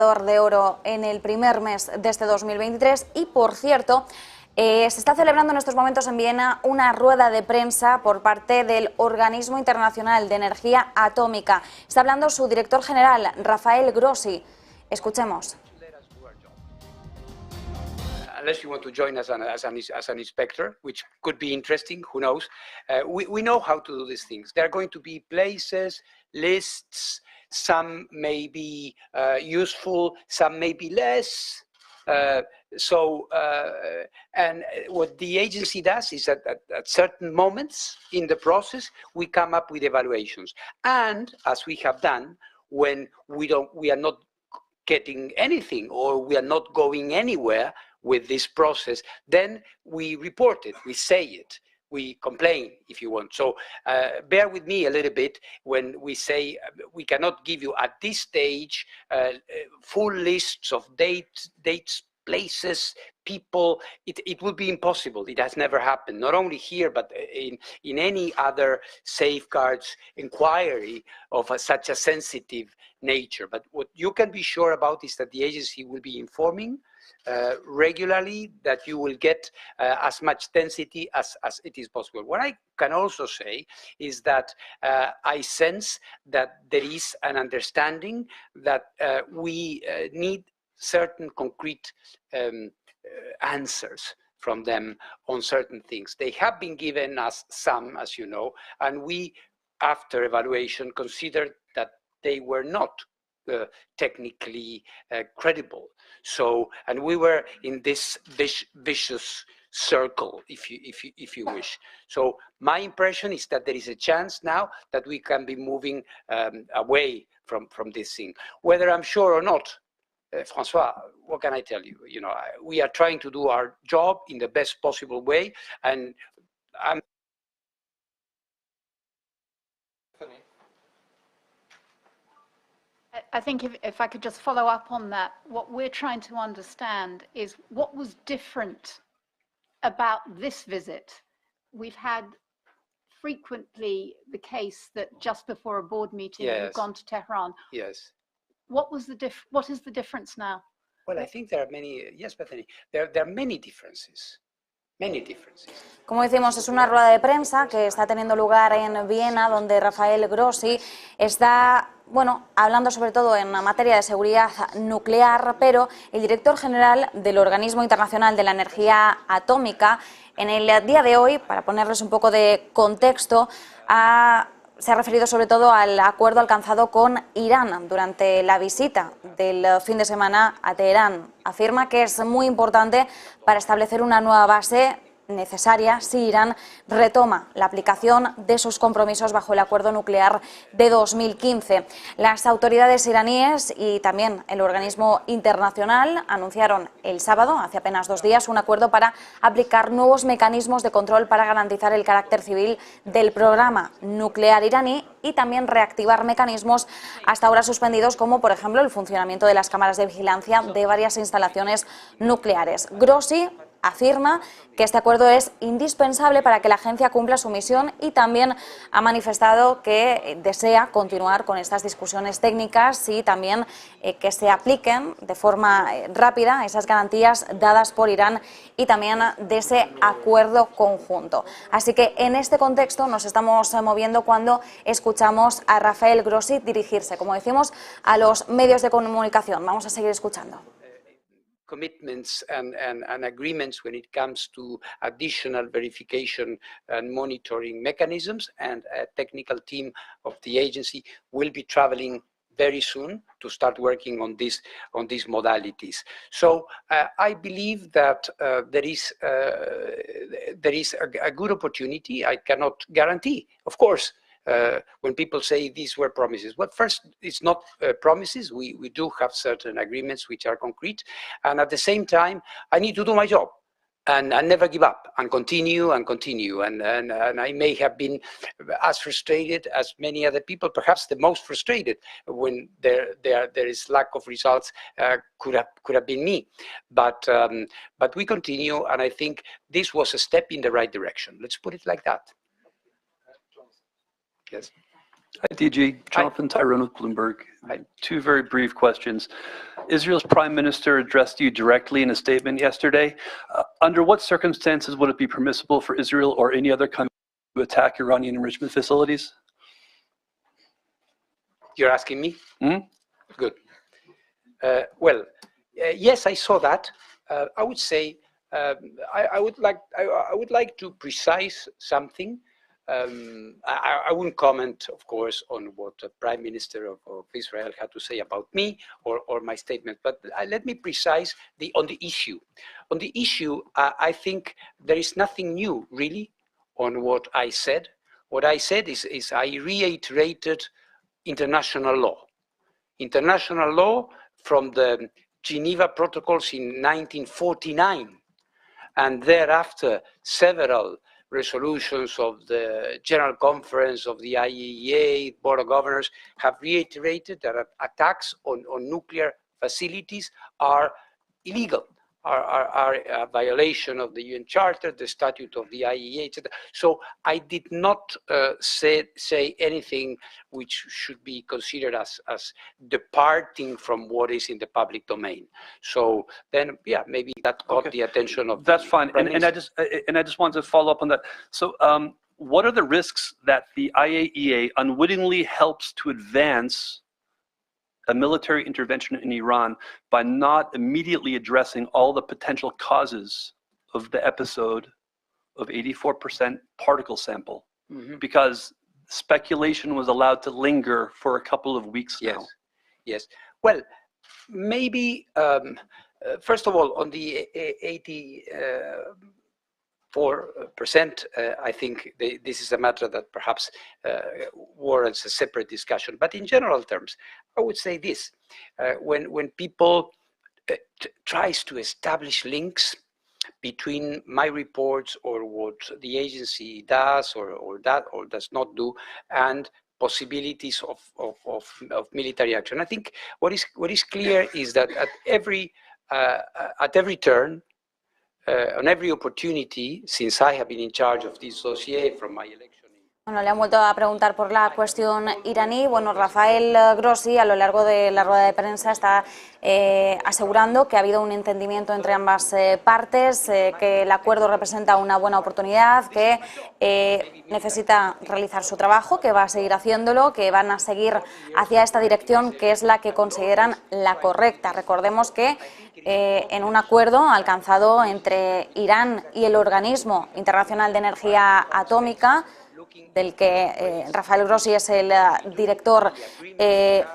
de oro en el primer mes de este 2023 y, por cierto, se está celebrando en estos momentos en Viena una rueda de prensa por parte del Organismo Internacional de Energía Atómica. Está hablando su director general, Rafael Grossi. Escuchemos. Unless you want to join us as an inspector, which could be interesting, who knows. We know how to do these things. There are going to be places, lists, some may be useful, some may be less. And what the agency does is that at certain moments in the process, we come up with evaluations. And as we have done, when we are not getting anything or we are not going anywhere with this process, then we report it, we say it, we complain, if you want. So bear with me a little bit when we say we cannot give you at this stage full lists of dates, places, people. It would be impossible. It has never happened, not only here, but in any other safeguards inquiry of such a sensitive nature. But what you can be sure about is that the agency will be informing regularly, that you will get as much density as it is possible. What I can also say is that I sense that there is an understanding that we need certain concrete answers from them on certain things. They have been given us some, as you know, and we, after evaluation, considered that they were not technically credible. So, and we were in this vicious circle, if you wish. So my impression is that there is a chance now that we can be moving away from this thing. Whether I'm sure or not, Francois, what can I tell you? You know, we are trying to do our job in the best possible way, and I'm. I think if I could just follow up on that, what we're trying to understand is what was different about this visit. We've had frequently the case that just before a board meeting, Yes. You've gone to Teheran. Yes. What is the difference now? Well, I think there are many, yes, Bethany, there are many differences. Como decimos, es una rueda de prensa que está teniendo lugar en Viena, donde Rafael Grossi está, bueno, hablando sobre todo en materia de seguridad nuclear, pero el director general del Organismo Internacional de la Energía Atómica, en el día de hoy, para ponerles un poco de contexto, se ha referido sobre todo al acuerdo alcanzado con Irán durante la visita del fin de semana a Teherán. Afirma que es muy importante para establecer una nueva base necesaria si Irán retoma la aplicación de sus compromisos bajo el acuerdo nuclear de 2015. Las autoridades iraníes y también el organismo internacional anunciaron el sábado, hace apenas 2 días, un acuerdo para aplicar nuevos mecanismos de control para garantizar el carácter civil del programa nuclear iraní y también reactivar mecanismos hasta ahora suspendidos, como por ejemplo el funcionamiento de las cámaras de vigilancia de varias instalaciones nucleares. Grossi afirma que este acuerdo es indispensable para que la agencia cumpla su misión y también ha manifestado que desea continuar con estas discusiones técnicas y también que se apliquen de forma rápida esas garantías dadas por Irán y también de ese acuerdo conjunto. Así que en este contexto nos estamos moviendo cuando escuchamos a Rafael Grossi dirigirse, como decimos, a los medios de comunicación. Vamos a seguir escuchando. Commitments and agreements when it comes to additional verification and monitoring mechanisms, and a technical team of the agency will be traveling very soon to start working on these modalities. So I believe that there is a good opportunity. I cannot guarantee, of course. When people say these were promises. Well, first, it's not promises. We do have certain agreements which are concrete. And at the same time, I need to do my job and never give up and continue and continue. And I may have been as frustrated as many other people, perhaps the most frustrated when there is lack of results could have been me. But we continue, and I think this was a step in the right direction. Let's put it like that. Yes. Hi, DG. Jonathan Tyrone with Bloomberg. Two very brief questions. Israel's prime minister addressed you directly in a statement yesterday. Under what circumstances would it be permissible for Israel or any other country to attack Iranian enrichment facilities? You're asking me? Mm-hmm. Good. Well, yes, I saw that. I would say I would like to precise something. I wouldn't comment, of course, on what the Prime Minister of Israel had to say about me or my statement, but let me precise on the issue. On the issue, I think there is nothing new, really, on what I said. What I said is I reiterated international law. International law from the Geneva Protocols in 1949, and thereafter several resolutions of the General Conference of the IAEA, Board of Governors, have reiterated that attacks on nuclear facilities are illegal, are a violation of the UN Charter, the Statute of the IAEA, etc. So I did not say anything which should be considered as departing from what is in the public domain. So then, yeah, maybe that caught the attention of. That's fine, and I just wanted to follow up on that. So, what are the risks that the IAEA unwittingly helps to advance a military intervention in Iran by not immediately addressing all the potential causes of the episode of 84% particle sample? Mm-hmm. Because speculation was allowed to linger for a couple of weeks now. Yes. Well, maybe, first of all, on the 84%, I think this is a matter that perhaps warrants a separate discussion. But in general terms, I would say this: when people tries to establish links between my reports or what the agency does or does not do and possibilities of military action, I think what is clear is that at every turn, on every opportunity, since I have been in charge of this dossier from my election. Bueno, le han vuelto a preguntar por la cuestión iraní. Bueno, Rafael Grossi, a lo largo de la rueda de prensa, está asegurando que ha habido un entendimiento entre ambas partes, que el acuerdo representa una buena oportunidad, que necesita realizar su trabajo, que va a seguir haciéndolo, que van a seguir hacia esta dirección, que es la que consideran la correcta. Recordemos que en un acuerdo alcanzado entre Irán y el Organismo Internacional de Energía Atómica, del que Rafael Grossi es el director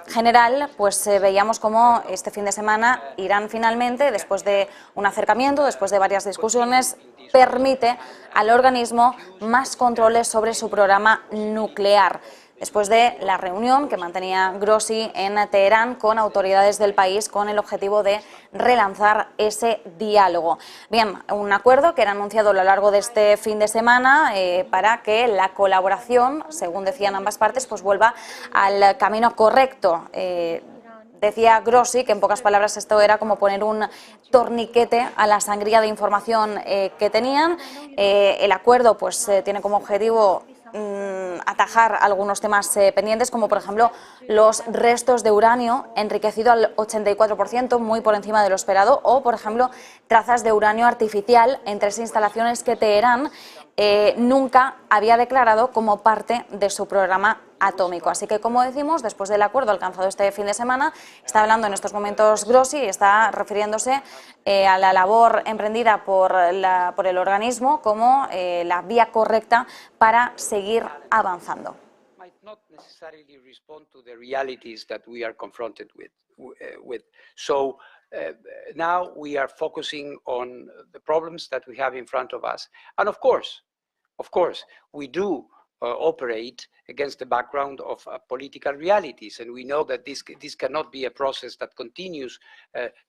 general, pues veíamos como este fin de semana Irán finalmente, después de un acercamiento, después de varias discusiones, permite al organismo más controles sobre su programa nuclear, después de la reunión que mantenía Grossi en Teherán con autoridades del país con el objetivo de relanzar ese diálogo. Bien, un acuerdo que era anunciado a lo largo de este fin de semana para que la colaboración, según decían ambas partes, pues vuelva al camino correcto. Decía Grossi que en pocas palabras esto era como poner un torniquete a la sangría de información que tenían. El acuerdo pues tiene como objetivo atajar algunos temas pendientes, como por ejemplo los restos de uranio enriquecido al 84%, muy por encima de lo esperado, o por ejemplo trazas de uranio artificial en 3 instalaciones que Teherán nunca había declarado como parte de su programa atómico. Así que, como decimos, después del acuerdo alcanzado este fin de semana, está hablando en estos momentos Grossi y está refiriéndose a la labor emprendida por el organismo como la vía correcta para seguir avanzando. Might not necessarily respond to the realities that we are confronted with. So now we are focusing on the problems that we have in front of us, and of course, we do operate against the background of political realities, and we know that this cannot be a process that continues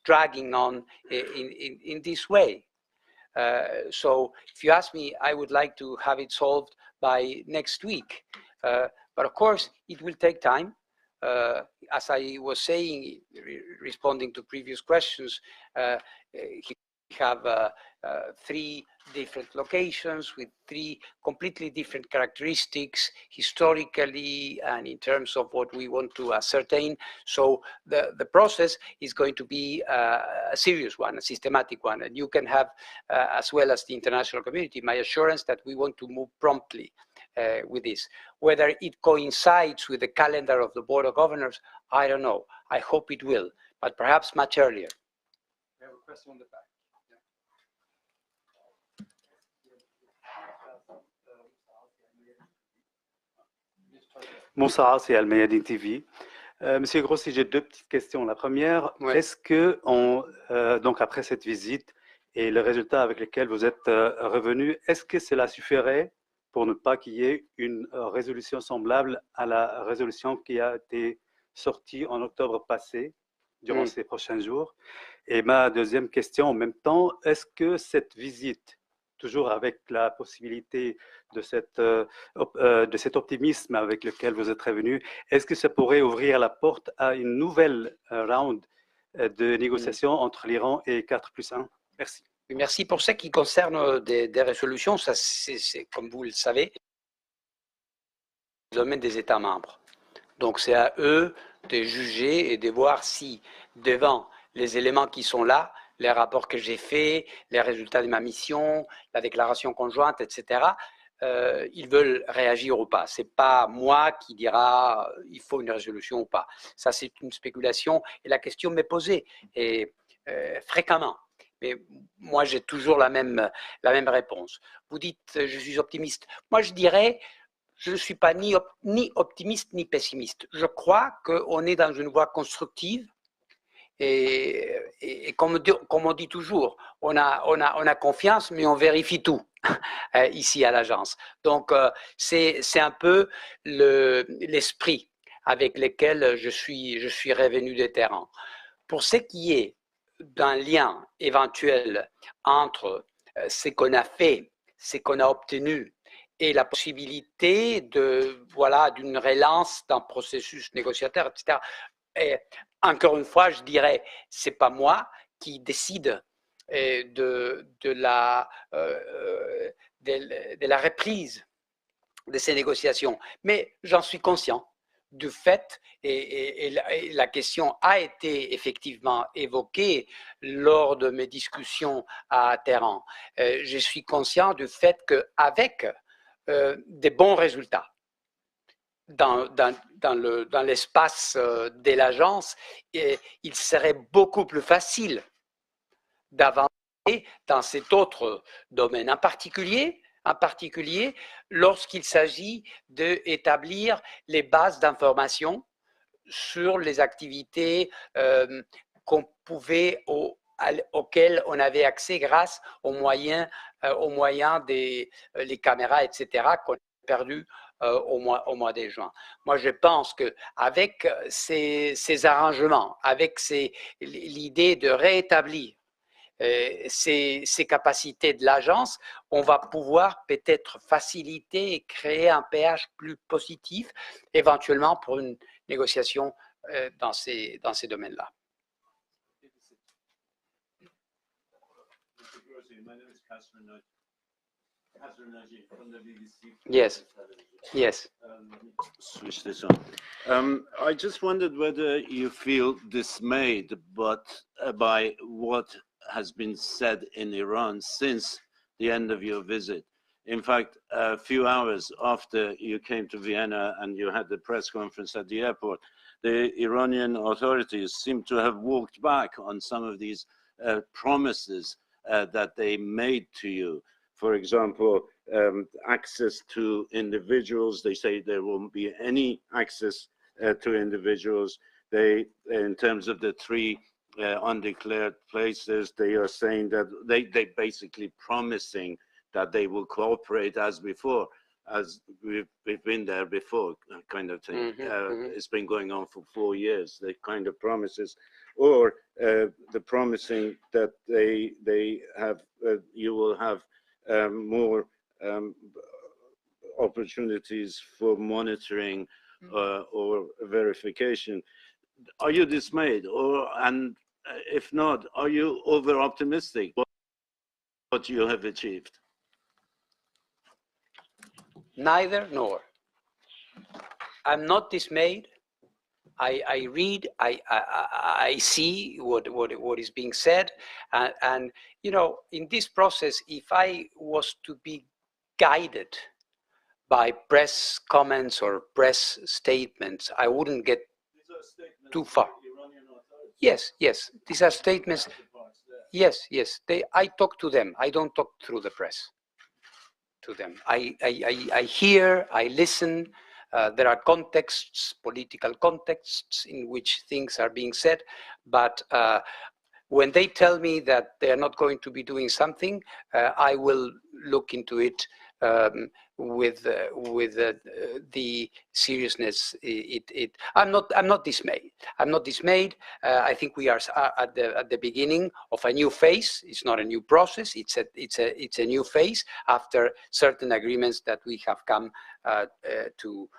dragging on in this way. So if you ask me, I would like to have it solved by next week, but of course it will take time. As I was saying, responding to previous questions, have 3 different locations with 3 completely different characteristics historically and in terms of what we want to ascertain. So the process is going to be a serious one, a systematic one, and you can have, as well as the international community, my assurance that we want to move promptly with this. Whether it coincides with the calendar of the Board of Governors, I don't know. I hope it will, but perhaps much earlier. We have a question on the back. Bonsoir, c'est Al-Mayadin TV. Monsieur Grossi, j'ai 2 petites questions. La première, Ouais. est-ce que, donc après cette visite et le résultat avec lequel vous êtes revenu, est-ce que cela suffirait pour ne pas qu'il y ait une résolution semblable à la résolution qui a été sortie en octobre passé, durant ces prochains jours? Et ma deuxième question en même temps, est-ce que cette visite, toujours avec la possibilité de cet optimisme avec lequel vous êtes revenu, est-ce que ça pourrait ouvrir la porte à une nouvelle round de négociations entre l'Iran et 4+1? Merci. Merci. Pour ce qui concerne des résolutions, ça c'est, comme vous le savez, le domaine des États membres. Donc c'est à eux de juger et de voir si, devant les éléments qui sont là, les rapports que j'ai faits, les résultats de ma mission, la déclaration conjointe, etc., ils veulent réagir ou pas. Ce n'est pas moi qui dira il faut une résolution ou pas. Ça, c'est une spéculation et la question m'est posée et, fréquemment. Mais moi, j'ai toujours la même réponse. Vous dites je suis optimiste. Moi, je dirais je ne suis pas ni optimiste ni pessimiste. Je crois qu'on est dans une voie constructive. Et comme on dit toujours, on a confiance, mais on vérifie tout ici à l'agence. Donc, c'est un peu l'esprit avec lequel je suis revenu de Teheran. Pour ce qui est d'un lien éventuel entre ce qu'on a fait, ce qu'on a obtenu, et la possibilité d'une relance d'un processus négociateur, etc., et encore une fois, je dirais, ce n'est pas moi qui décide de la reprise de ces négociations, mais j'en suis conscient du fait, et la question a été effectivement évoquée lors de mes discussions à Teheran. Je suis conscient du fait qu'avec des bons résultats, dans l'espace de l'agence, il serait beaucoup plus facile d'avancer dans cet autre domaine, en particulier lorsqu'il s'agit d'établir les bases d'information sur les activités auxquelles on avait accès grâce aux moyens des les caméras, etc., qu'on a perdu au mois de juin. Moi, je pense qu'avec ces arrangements, avec l'idée de rétablir ces capacités de l'agence, on va pouvoir peut-être faciliter et créer un péage plus positif, éventuellement pour une négociation dans ces domaines-là. Yes. Yes. Switch this on. I just wondered whether you feel dismayed by what has been said in Iran since the end of your visit. In fact, a few hours after you came to Vienna and you had the press conference at the airport, the Iranian authorities seem to have walked back on some of these promises that they made to you. For example, access to individuals. They say there won't be any access to individuals. In terms of the 3 undeclared places, they are saying that they basically promising that they will cooperate as before, as we've been there before, kind of thing. It's been going on for 4 years, the kind of promises, or the promising that they have, you will have more opportunities for monitoring or verification. Are you dismayed, and if not, are you over optimistic? what you have achieved? Neither nor. I'm not dismayed. I read, I see what is being said, and you know, in this process, if I was to be guided by press comments or press statements, I wouldn't get too far. Yes, yes, these are statements. Yes, yes, I talk to them. I don't talk through the press to them. I hear, I listen. There are contexts, political contexts in which things are being said, but when they tell me that they are not going to be doing something, I will look into it with the seriousness. I'm not dismayed. I'm not dismayed. I think we are at the beginning of a new phase. It's not a new process. It's a new phase after certain agreements that we have come to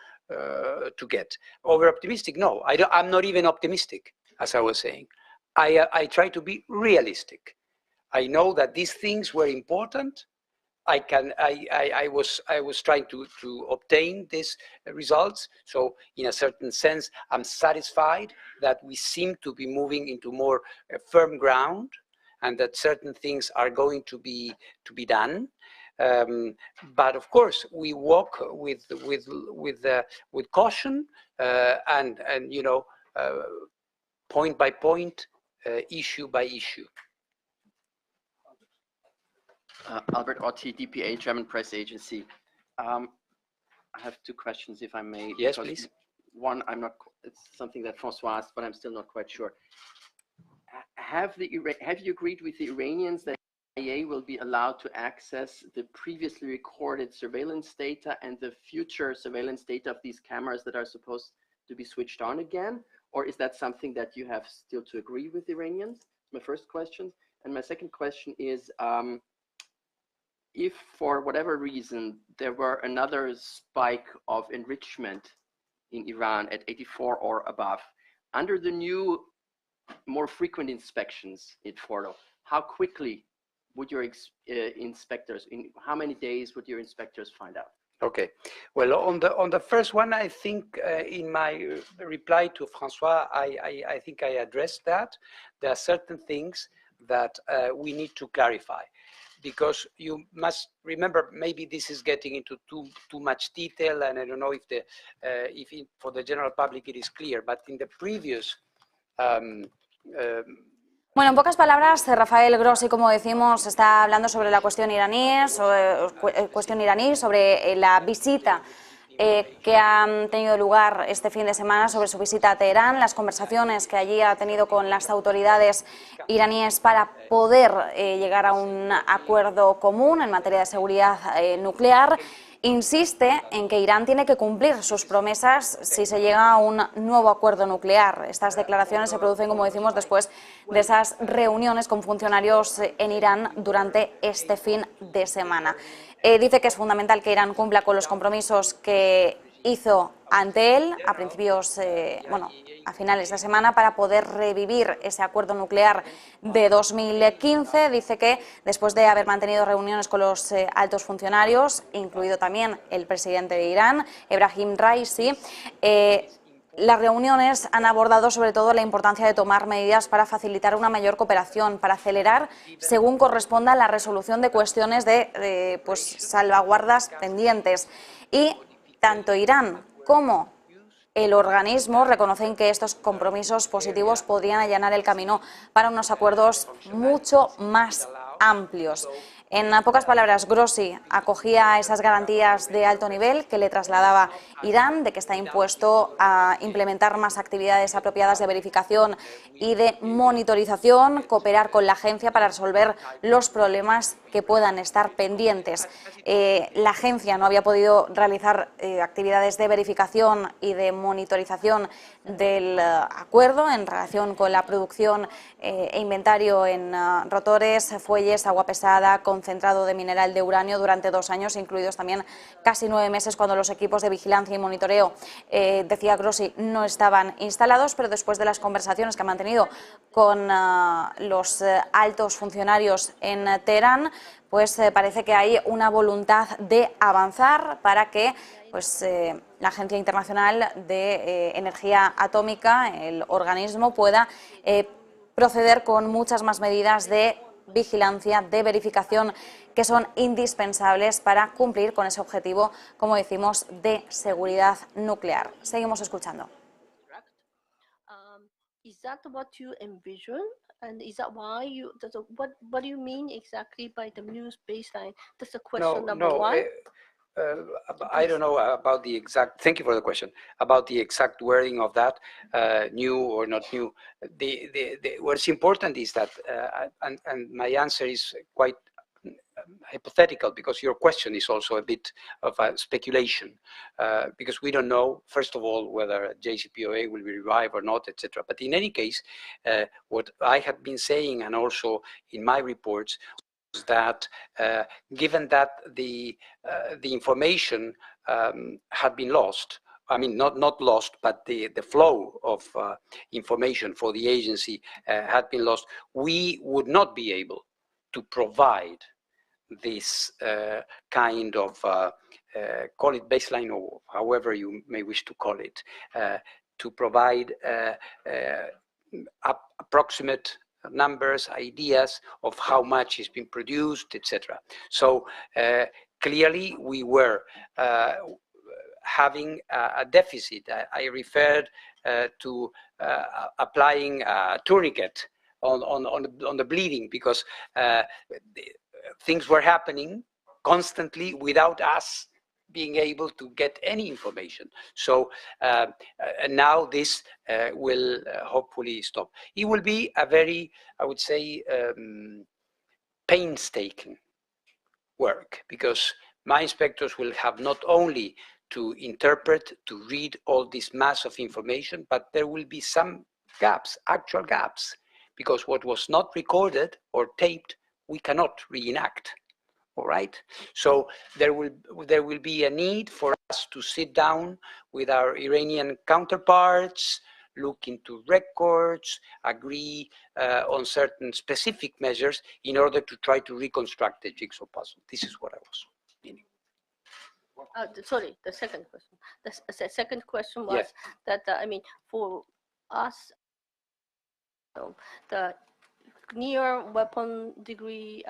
get. Over optimistic? No, I'm not even optimistic, as I was saying. I try to be realistic. I know that these things were important. I was trying to obtain these results. So in a certain sense, I'm satisfied that we seem to be moving into more firm ground, and that certain things are going to be done. But of course, we walk with caution and you know, point by point, issue by issue. Albert Otti, DPA, German Press Agency. I have two questions, if I may. Yes, please. One, it's something that François asked, but I'm still not quite sure. Have you agreed with the Iranians that the OIEA will be allowed to access the previously recorded surveillance data and the future surveillance data of these cameras that are supposed to be switched on again? Or is that something that you have still to agree with the Iranians? My first question. And my second question is, if for whatever reason there were another spike of enrichment in Iran at 84 or above, under the new, more frequent inspections in Fordo, how quickly would your inspectors, in how many days would your inspectors find out? Okay. Well, on the first one, I think in my reply to François, I think I addressed that. There are certain things that we need to clarify, because you must remember, maybe this is getting into too much detail, and I don't know if for the general public it is clear, but in the previous Bueno, en pocas palabras, Rafael Grossi, como decimos, está hablando sobre la cuestión iraní, sobre la visita que han tenido lugar este fin de semana, sobre su visita a Teherán, las conversaciones que allí ha tenido con las autoridades iraníes para poder llegar a un acuerdo común en materia de seguridad nuclear. Insiste en que Irán tiene que cumplir sus promesas si se llega a un nuevo acuerdo nuclear. Estas declaraciones se producen, como decimos, después de esas reuniones con funcionarios en Irán durante este fin de semana. Dice que es fundamental que Irán cumpla con los compromisos que hizo ante él a principios, a finales de semana, para poder revivir ese acuerdo nuclear de 2015. Dice que después de haber mantenido reuniones con los altos funcionarios, incluido también el presidente de Irán, Ebrahim Raisi, las reuniones han abordado sobre todo la importancia de tomar medidas para facilitar una mayor cooperación, para acelerar, según corresponda, la resolución de cuestiones de salvaguardas pendientes. Y tanto Irán como el organismo reconocen que estos compromisos positivos podrían allanar el camino para unos acuerdos mucho más amplios. En pocas palabras, Grossi acogía esas garantías de alto nivel que le trasladaba Irán, de que está impuesto a implementar más actividades apropiadas de verificación y de monitorización, cooperar con la agencia para resolver los problemas que puedan estar pendientes. La agencia no había podido realizar actividades de verificación y de monitorización del acuerdo en relación con la producción e inventario en rotores, fuelles, agua pesada, concentrado de mineral de uranio durante 2 años, incluidos también casi 9 meses cuando los equipos de vigilancia y monitoreo, decía Grossi, no estaban instalados, pero después de las conversaciones que ha mantenido con los altos funcionarios en Teherán, pues parece que hay una voluntad de avanzar para que pues, la Agencia Internacional de Energía Atómica, el organismo, pueda proceder con muchas más medidas de vigilancia, de verificación, que son indispensables para cumplir con ese objetivo, como decimos, de seguridad nuclear. Seguimos escuchando. Is that what you envision? And is that why you, what do you mean exactly by the news baseline? That's the question number one. I don't know about the exact, thank you for the question, about the exact wording of that, new or not new. What's important is that, and my answer is quite hypothetical, because your question is also a bit of a speculation, because we don't know, first of all, whether JCPOA will be revived or not, etc. But in any case, what I have been saying, and also in my reports, is that given that the information had been lost, I mean, not lost, but the flow of information for the agency had been lost, we would not be able to provide this kind of, call it baseline or however you may wish to call it, to provide approximate numbers, ideas of how much is being produced, etc. So clearly we were having a deficit. I referred to applying a tourniquet on the bleeding, because things were happening constantly without us being able to get any information. So now this will hopefully stop. It will be a very, I would say, painstaking work, because my inspectors will have not only to interpret, to read all this mass of information, but there will be some gaps, actual gaps, because what was not recorded or taped, we cannot reenact. All right. So there will be a need for us to sit down with our Iranian counterparts, look into records, agree on certain specific measures in order to try to reconstruct the jigsaw puzzle. This is what I was meaning. Sorry, the second question. The second question was that, I mean, for us, the near weapon degree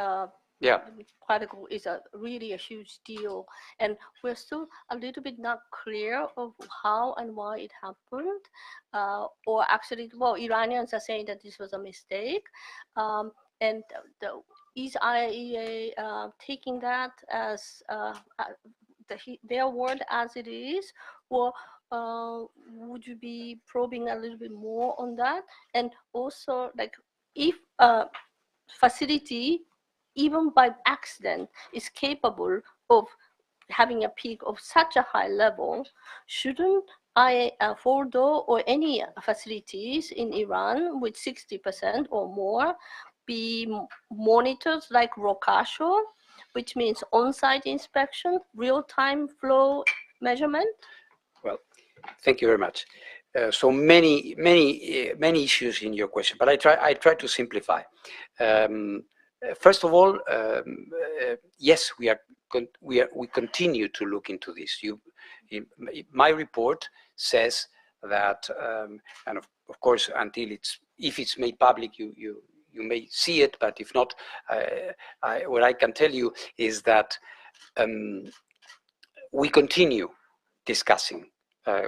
particle is really a huge deal, and we're still a little bit not clear of how and why it happened, or actually, well, Iranians are saying that this was a mistake, and is IAEA taking that as their word as it is, or would you be probing a little bit more on that? And also, like, if a facility, even by accident, is capable of having a peak of such a high level, shouldn't Fordo or any facilities in Iran with 60% or more be monitored like Rokasho, which means on-site inspection, real-time flow measurement? Well, thank you very much. So many issues in your question, but I try to simplify. First of all, yes, we continue to look into this. My report says that, and of course, until if it's made public, you may see it, but if not, what I can tell you is that we continue discussing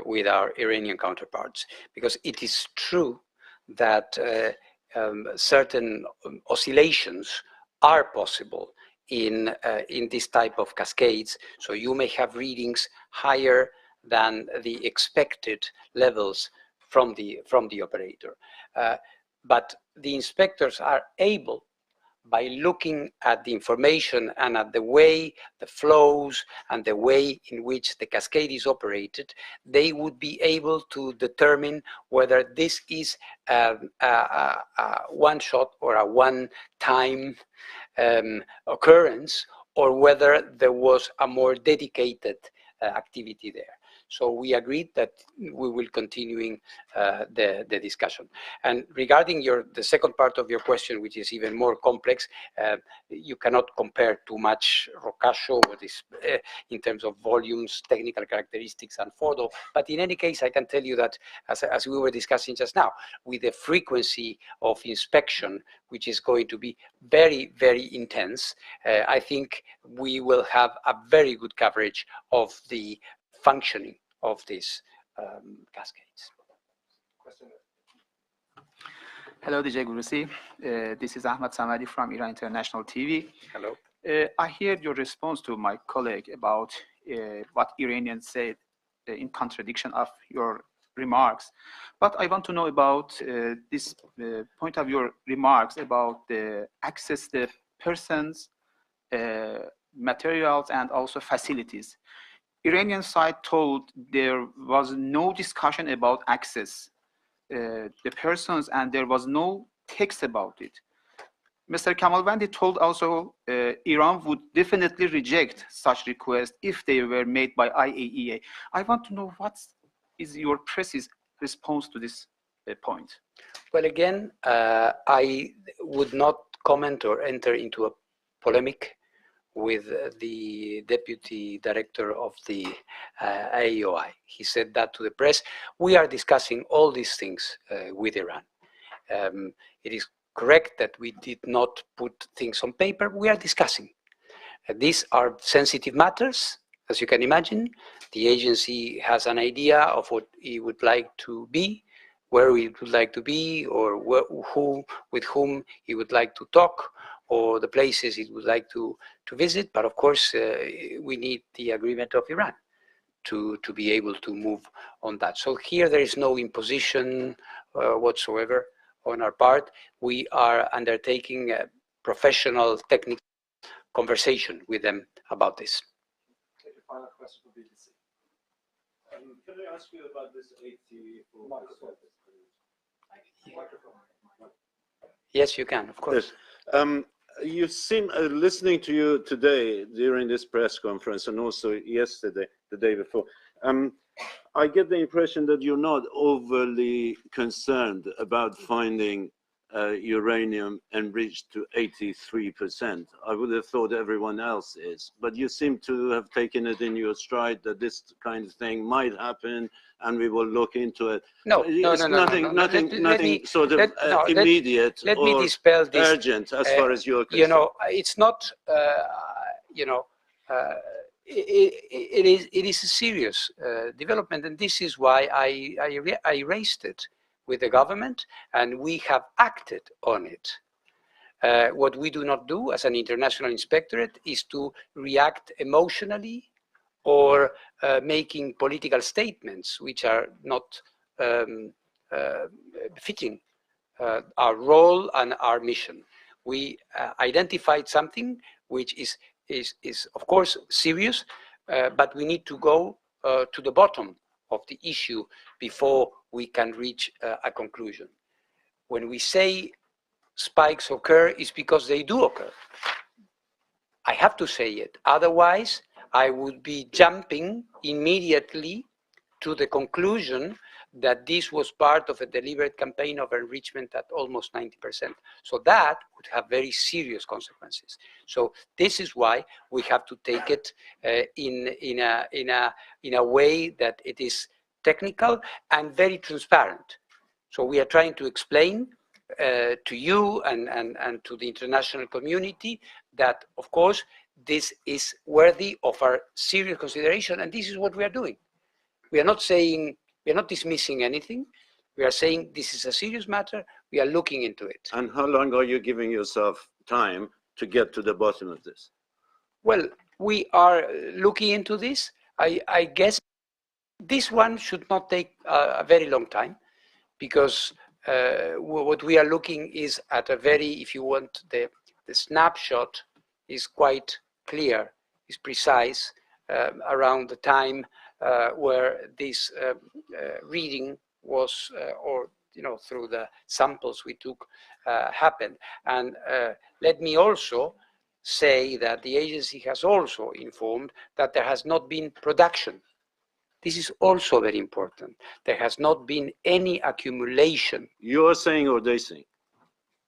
with our Iranian counterparts, because it is true that certain oscillations are possible in this type of cascades. So you may have readings higher than the expected levels from the operator, but the inspectors are able by looking at the information and at the way the flows and the way in which the cascade is operated, they would be able to determine whether this is a one-shot or a one-time occurrence, or whether there was a more dedicated activity there. So we agreed that we will continuing the discussion. And regarding the second part of your question, which is even more complex, you cannot compare too much Rocascio, what is in terms of volumes, technical characteristics, and photo. But in any case, I can tell you that, as we were discussing just now, with the frequency of inspection, which is going to be very, very intense, I think we will have a very good coverage of the functioning of these cascades. Hello, DJ Grossi. This is Ahmad Samadi from Iran International TV. Hello. I heard your response to my colleague about what Iranians said in contradiction of your remarks. But I want to know about this point of your remarks about the access to persons, materials, and also facilities. Iranian side told there was no discussion about access, the persons, and there was no text about it. Mr. Kamalvandi told also Iran would definitely reject such requests if they were made by IAEA. I want to know what is your precise response to this point. Well, again, I would not comment or enter into a polemic with the deputy director of the AOI. He said that to the press. We are discussing all these things with Iran. It is correct that we did not put things on paper. We are discussing. These are sensitive matters, as you can imagine. The agency has an idea of what it would like to be, where it would like to be, or with whom it would like to talk, or the places it would like to visit. But of course, we need the agreement of Iran to be able to move on that. So here there is no imposition whatsoever on our part. We are undertaking a professional, technical conversation with them about this. Okay, the final question for BBC. Can I ask you about this 84 microphone? Yes, you can, of course. Yes. You seem, listening to you today during this press conference and also yesterday, the day before, I get the impression that you're not overly concerned about finding uranium enriched to 83%. I would have thought everyone else is, but you seem to have taken it in your stride that this kind of thing might happen and we will look into it. No, nothing sort of immediate let or me dispel this, urgent as far as you're concerned. You know, it's not, it is a serious development, and this is why I raised it with the government, and we have acted on it. What we do not do as an international inspectorate is to react emotionally or making political statements which are not fitting our role and our mission. We identified something which is of course serious, but we need to go to the bottom of the issue before we can reach a conclusion. When we say spikes occur, it's because they do occur. I have to say it, otherwise I would be jumping immediately to the conclusion that this was part of a deliberate campaign of enrichment at almost 90%. So that would have very serious consequences. So this is why we have to take it in a way that it is technical and very transparent. So we are trying to explain to you and to the international community that, of course, this is worthy of our serious consideration, and this is what we are doing. We are not saying, we are not dismissing anything. We are saying this is a serious matter. We are looking into it. And how long are you giving yourself time to get to the bottom of this? Well, we are looking into this. I guess this one should not take a very long time, because what we are looking is at a very, if you want, the the snapshot is quite clear, is precise around the time where this reading was, or through the samples we took, happened. And let me also say that the agency has also informed that there has not been production. This is also very important. There has not been any accumulation. You are saying or they saying?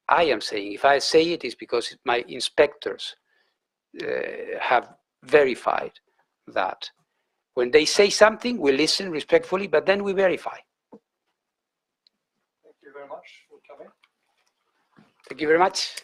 I am saying. If I say it, is because my inspectors have verified that. When they say something, we listen respectfully, but then we verify. Thank you very much for coming. Thank you very much.